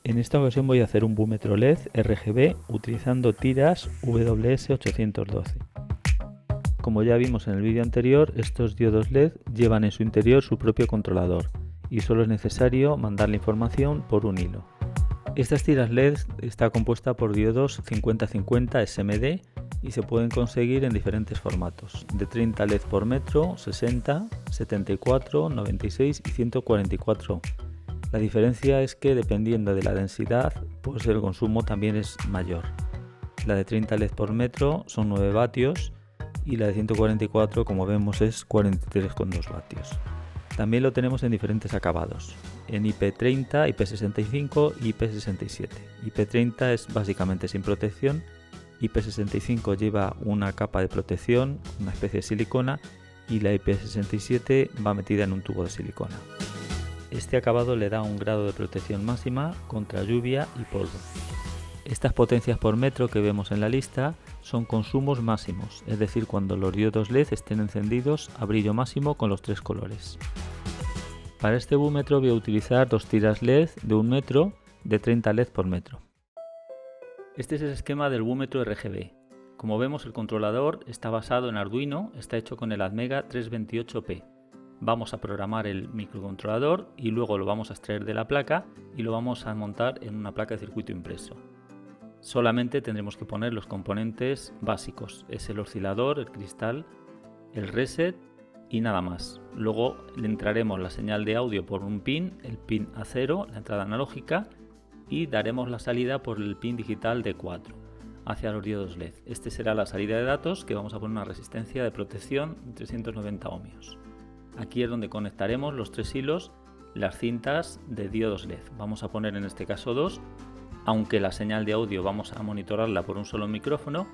En esta ocasión voy a hacer un búmetro LED RGB utilizando tiras WS812. Como ya vimos en el vídeo anterior, estos diodos LED llevan en su interior su propio controlador y solo es necesario mandar la información por un hilo. Estas tiras LED está compuesta por diodos 50-50 SMD y se pueden conseguir en diferentes formatos, de 30 LED por metro, 60, 74, 96 y 144. La diferencia es que dependiendo de la densidad, pues el consumo también es mayor. La de 30 LED por metro son 9 vatios y la de 144, como vemos, es 43,2 vatios. También lo tenemos en diferentes acabados, en IP30, IP65 y IP67. IP30 es básicamente sin protección, IP65 lleva una capa de protección, una especie de silicona, y la IP67 va metida en un tubo de silicona. Este acabado le da un grado de protección máxima contra lluvia y polvo. Estas potencias por metro que vemos en la lista son consumos máximos, es decir, cuando los diodos LED estén encendidos a brillo máximo con los tres colores. Para este búmetro voy a utilizar dos tiras LED de 1 metro de 30 LED por metro. Este es el esquema del búmetro RGB. Como vemos, el controlador está basado en Arduino, está hecho con el Atmega 328P. Vamos a programar el microcontrolador y luego lo vamos a extraer de la placa y lo vamos a montar en una placa de circuito impreso. Solamente tendremos que poner los componentes básicos, es el oscilador, el cristal, el reset y nada más. Luego le entraremos la señal de audio por un pin, el pin A0, la entrada analógica, y daremos la salida por el pin digital D4 hacia los diodos LED. Este será la salida de datos, que vamos a poner una resistencia de protección de 390 ohmios. Aquí es donde conectaremos los tres hilos, las cintas de diodos LED. Vamos a poner en este caso 2, aunque la señal de audio vamos a monitorarla por un solo micrófono.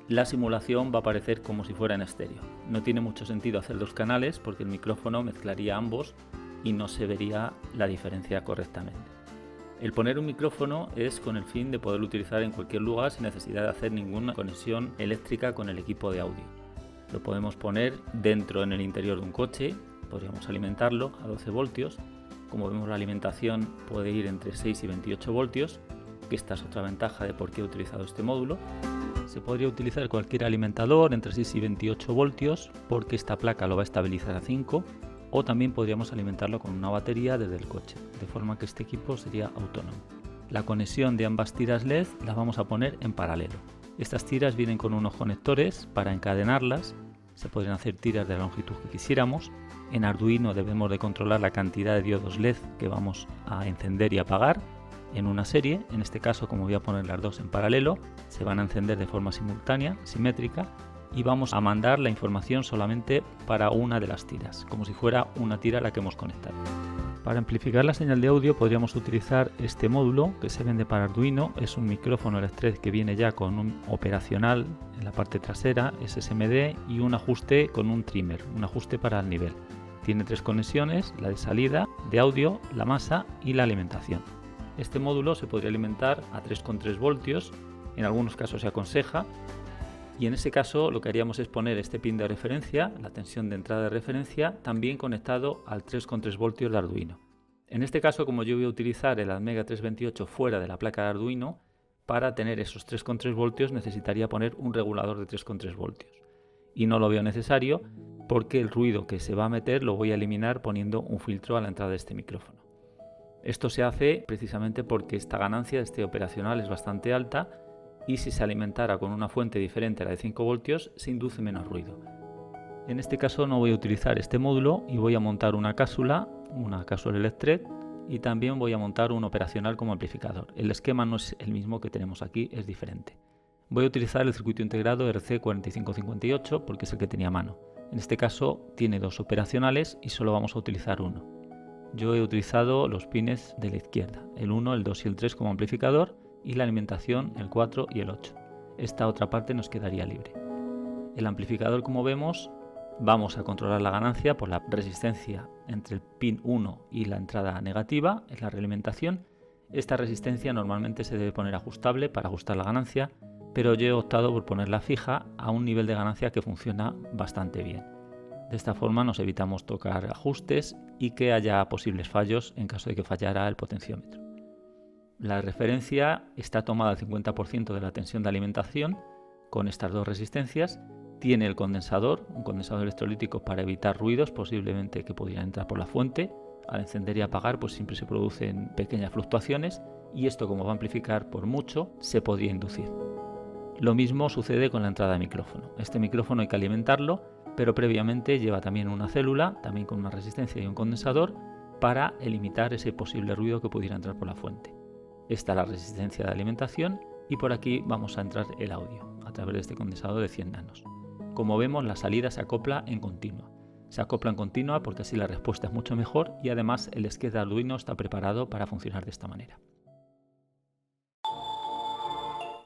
La simulación va a aparecer como si fuera en estéreo. No tiene mucho sentido hacer 2 canales porque el micrófono mezclaría ambos y no se vería la diferencia correctamente. El poner un micrófono es con el fin de poderlo utilizar en cualquier lugar sin necesidad de hacer ninguna conexión eléctrica con el equipo de audio. Lo podemos poner dentro en el interior de un coche, podríamos alimentarlo a 12 voltios. Como vemos, la alimentación puede ir entre 6 y 28 voltios, que esta es otra ventaja de por qué he utilizado este módulo. Se podría utilizar cualquier alimentador entre 6 y 28 voltios porque esta placa lo va a estabilizar a 5, o también podríamos alimentarlo con una batería desde el coche, de forma que este equipo sería autónomo. La conexión de ambas tiras LED las vamos a poner en paralelo. Estas tiras vienen con unos conectores para encadenarlas, se podrían hacer tiras de la longitud que quisiéramos. En Arduino debemos de controlar la cantidad de diodos LED que vamos a encender y apagar en una serie. En este caso, como voy a poner las dos en paralelo, se van a encender de forma simultánea, simétrica, y vamos a mandar la información solamente para una de las tiras, como si fuera una tira a la que hemos conectado. Para amplificar la señal de audio podríamos utilizar este módulo que se vende para Arduino. Es un micrófono LS3 que viene ya con un operacional en la parte trasera, SSMD, y un ajuste con un trimmer, un ajuste para el nivel. Tiene 3 conexiones, la de salida, de audio, la masa y la alimentación. Este módulo se podría alimentar a 3,3 voltios, en algunos casos se aconseja, y en ese caso lo que haríamos es poner este pin de referencia, la tensión de entrada de referencia, también conectado al 3,3 voltios de Arduino. En este caso, como yo voy a utilizar el Atmega 328 fuera de la placa de Arduino, para tener esos 3,3 voltios necesitaría poner un regulador de 3,3 voltios. Y no lo veo necesario porque el ruido que se va a meter lo voy a eliminar poniendo un filtro a la entrada de este micrófono. Esto se hace precisamente porque esta ganancia de este operacional es bastante alta, y si se alimentara con una fuente diferente a la de 5 voltios se induce menos ruido. En este caso no voy a utilizar este módulo y voy a montar una cápsula LS3, y también voy a montar un operacional como amplificador. El esquema no es el mismo que tenemos aquí, es diferente. Voy a utilizar el circuito integrado RC4558 porque es el que tenía a mano. En este caso tiene 2 operacionales y solo vamos a utilizar uno. Yo he utilizado los pines de la izquierda, el 1, el 2 y el 3 como amplificador, y la alimentación el 4 y el 8. Esta otra parte nos quedaría libre. El amplificador, como vemos, vamos a controlar la ganancia por la resistencia entre el pin 1 y la entrada negativa, es la realimentación. Esta resistencia normalmente se debe poner ajustable para ajustar la ganancia, pero yo he optado por ponerla fija a un nivel de ganancia que funciona bastante bien. De esta forma nos evitamos tocar ajustes y que haya posibles fallos en caso de que fallara el potenciómetro. La referencia está tomada al 50% de la tensión de alimentación con estas dos resistencias. Tiene el condensador, un condensador electrolítico para evitar ruidos posiblemente que pudieran entrar por la fuente. Al encender y apagar pues siempre se producen pequeñas fluctuaciones y esto, como va a amplificar por mucho, se podría inducir. Lo mismo sucede con la entrada de micrófono. Este micrófono hay que alimentarlo, pero previamente lleva también una célula, también con una resistencia y un condensador, para limitar ese posible ruido que pudiera entrar por la fuente. Esta es la resistencia de alimentación y por aquí vamos a entrar el audio a través de este condensador de 100 nanos. Como vemos, la salida se acopla en continua. Se acopla en continua porque así la respuesta es mucho mejor y además el sketch de Arduino está preparado para funcionar de esta manera.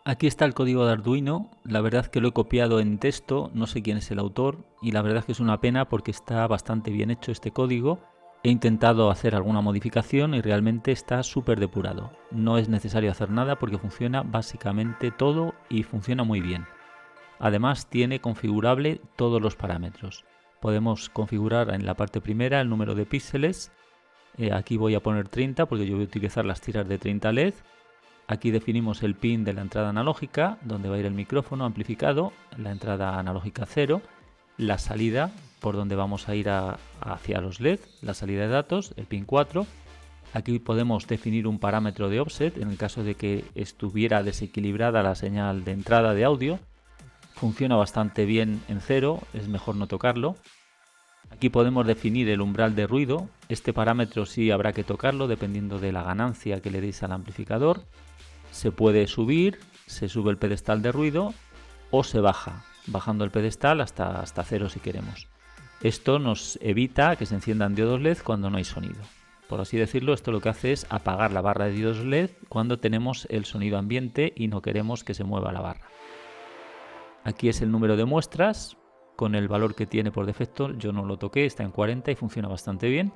Aquí está el código de Arduino. La verdad es que lo he copiado en texto, no sé quién es el autor y la verdad es que es una pena porque está bastante bien hecho este código. He intentado hacer alguna modificación y realmente está súper depurado. No es necesario hacer nada porque funciona básicamente todo y funciona muy bien. Además tiene configurable todos los parámetros. Podemos configurar en la parte primera el número de píxeles. Aquí voy a poner 30 porque yo voy a utilizar las tiras de 30 LED. Aquí definimos el pin de la entrada analógica, donde va a ir el micrófono amplificado, la entrada analógica 0, la salida por donde vamos a ir hacia los LED, la salida de datos, el pin 4. Aquí podemos definir un parámetro de offset en el caso de que estuviera desequilibrada la señal de entrada de audio. Funciona bastante bien en 0, es mejor no tocarlo. Aquí podemos definir el umbral de ruido. Este parámetro sí habrá que tocarlo dependiendo de la ganancia que le deis al amplificador. Se puede subir, se sube el pedestal de ruido o se baja, bajando el pedestal hasta 0 si queremos. Esto nos evita que se enciendan diodos LED cuando no hay sonido. Por así decirlo, esto lo que hace es apagar la barra de diodos LED cuando tenemos el sonido ambiente y no queremos que se mueva la barra. Aquí es el número de muestras con el valor que tiene por defecto. Yo no lo toqué, está en 40 y funciona bastante bien.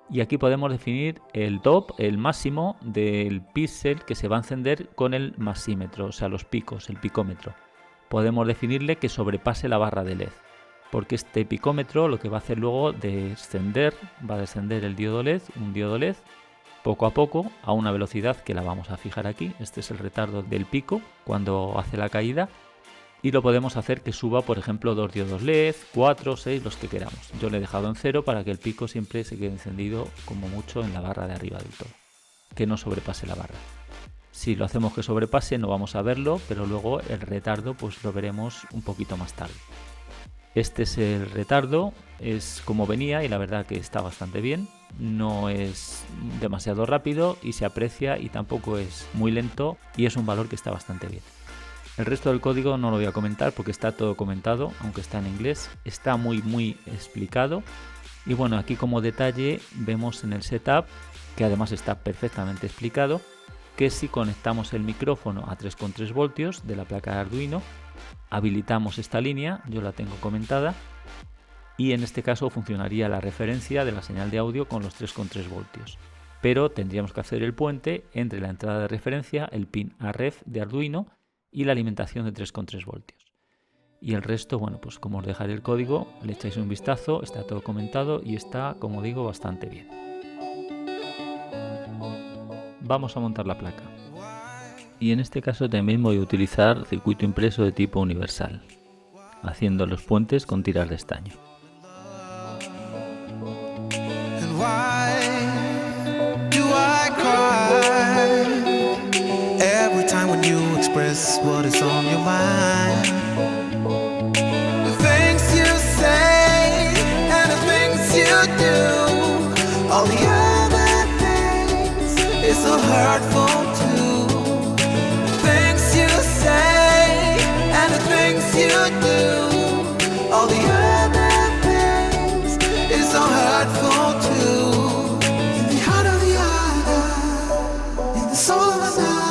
Y aquí podemos definir el top, el máximo del píxel que se va a encender con el maxímetro, o sea los picos, el picómetro. Podemos definirle que sobrepase la barra de LED, porque este picómetro lo que va a hacer luego va a descender el diodo LED, un diodo LED, poco a poco a una velocidad que la vamos a fijar aquí. Este es el retardo del pico cuando hace la caída. Y lo podemos hacer que suba, por ejemplo, 2 diodos LED, 4, 6, los que queramos. Yo le he dejado en 0 para que el pico siempre se quede encendido como mucho en la barra de arriba del todo. Que no sobrepase la barra. Si lo hacemos que sobrepase no vamos a verlo, pero luego el retardo pues lo veremos un poquito más tarde. Este es el retardo, es como venía y la verdad que está bastante bien. No es demasiado rápido y se aprecia y tampoco es muy lento y es un valor que está bastante bien. El resto del código no lo voy a comentar porque está todo comentado, aunque está en inglés. Está muy explicado. Y bueno, aquí como detalle vemos en el setup, que además está perfectamente explicado, que si conectamos el micrófono a 3,3 voltios de la placa de Arduino, habilitamos esta línea, yo la tengo comentada, y en este caso funcionaría la referencia de la señal de audio con los 3,3 voltios. Pero tendríamos que hacer el puente entre la entrada de referencia, el pin AREF de Arduino, y la alimentación de 3,3 voltios. Y el resto, bueno, pues como os dejaré el código, le echáis un vistazo, está todo comentado y está, como digo, bastante bien. Vamos a montar la placa. Y en este caso también voy a utilizar circuito impreso de tipo universal, haciendo los puentes con tiras de estaño. Express what is on your mind. The things you say and the things you do, all the other things is so hurtful too. The things you say and the things you do, all the other things is so hurtful too. In the heart of the other, in the soul of another.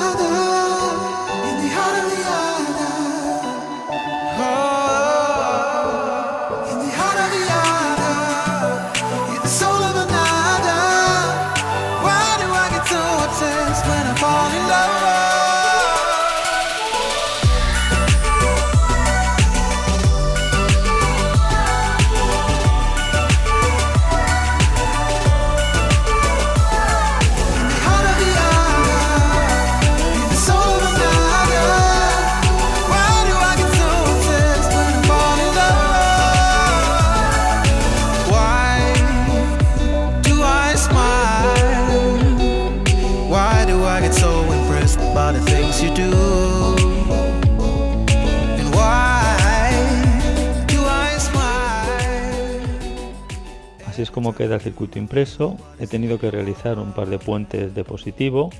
Así es como queda el circuito impreso. He tenido que realizar un par de puentes de positivo,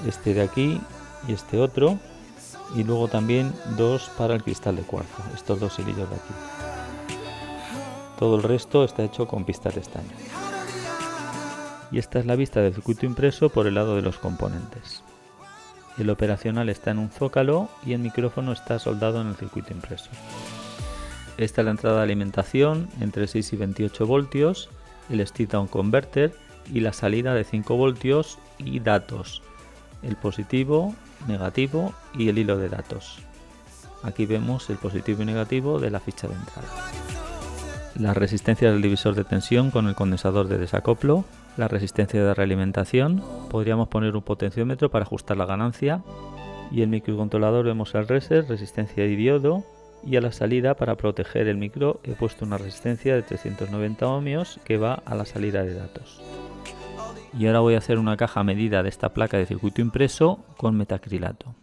este de aquí y este otro, y luego también dos para el cristal de cuarzo, estos dos hilillos de aquí. Todo el resto está hecho con pistas de estaño. Y esta es la vista del circuito impreso por el lado de los componentes. El operacional está en un zócalo y el micrófono está soldado en el circuito impreso. Esta es la entrada de alimentación entre 6 y 28 voltios, el step down converter y la salida de 5 voltios y datos, el positivo, negativo y el hilo de datos. Aquí vemos el positivo y negativo de la ficha de entrada. Las resistencias del divisor de tensión con el condensador de desacoplo, la resistencia de realimentación, podríamos poner un potenciómetro para ajustar la ganancia, y el microcontrolador vemos el reset, resistencia y diodo, y a la salida, para proteger el micro, he puesto una resistencia de 390 ohmios que va a la salida de datos. Y ahora voy a hacer una caja a medida de esta placa de circuito impreso con metacrilato.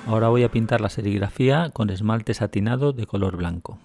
Ahora voy a pintar la serigrafía con esmalte satinado de color blanco.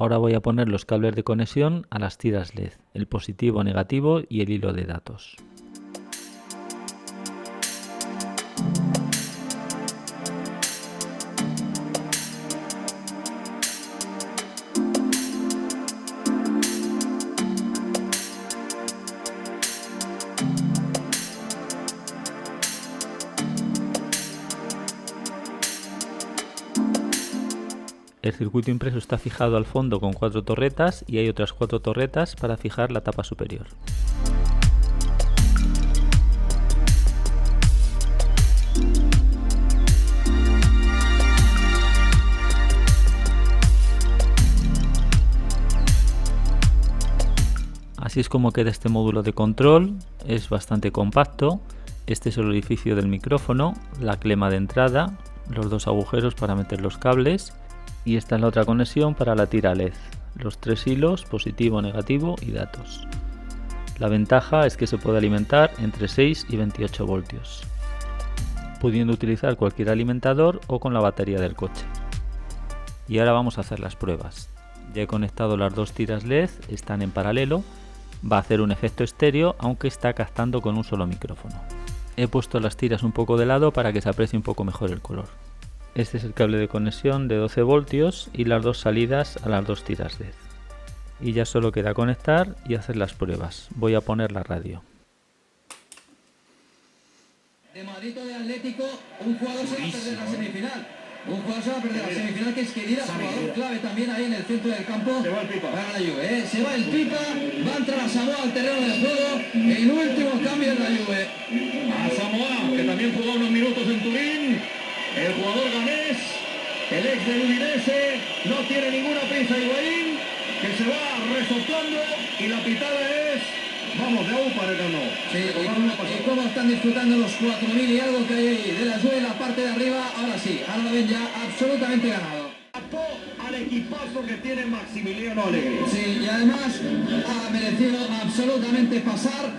Ahora voy a poner los cables de conexión a las tiras LED, el positivo, negativo y el hilo de datos. El circuito impreso está fijado al fondo con 4 torretas y hay otras 4 torretas para fijar la tapa superior. Así es como queda este módulo de control, es bastante compacto. Este es el orificio del micrófono, la clema de entrada, los dos agujeros para meter los cables y esta es la otra conexión para la tira LED, los 3 hilos, positivo, negativo y datos. La ventaja es que se puede alimentar entre 6 y 28 voltios, pudiendo utilizar cualquier alimentador o con la batería del coche. Y ahora vamos a hacer las pruebas. Ya he conectado las dos tiras LED, están en paralelo. Va a hacer un efecto estéreo, aunque está captando con un solo micrófono. He puesto las tiras un poco de lado para que se aprecie un poco mejor el color. Este es el cable de conexión de 12 voltios y las dos salidas a las dos tiras LED. Y ya solo queda conectar y hacer las pruebas. Voy a poner la radio. De Madrid o de Atlético, un jugador se va a perder la semifinal. Un jugador se va a perder la semifinal, que es Khedira, jugador clave también ahí en el centro del campo para la Juve. Se va el Pipa, va a entrar a Samoa al terreno del juego, el último cambio en la Juve. A Samoa, que también jugó unos minutos en Turín, el jugador ganés, el ex del Udinese, no tiene ninguna prisa Higuaín, que se va resoplando y la pitada es, vamos, de agua para el ganó. Sí, y cómo están disfrutando los 4.000 y algo que hay ahí de la Juve en la parte de arriba. Ahora sí, ahora lo ven ya absolutamente ganado. Al equipazo que tiene Maximiliano Allegri. Sí, y además ha merecido absolutamente pasar.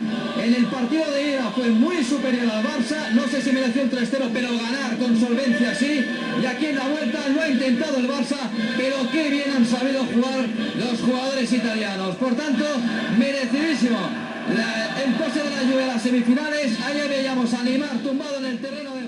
En el partido de ida fue muy superior al Barça, no sé si mereció el 3-0, pero ganar con solvencia sí. Y aquí en la vuelta lo ha intentado el Barça, pero qué bien han sabido jugar los jugadores italianos. Por tanto, merecidísimo el pase de la Juve a las semifinales. Ayer veíamos a Neymar tumbado en el terreno de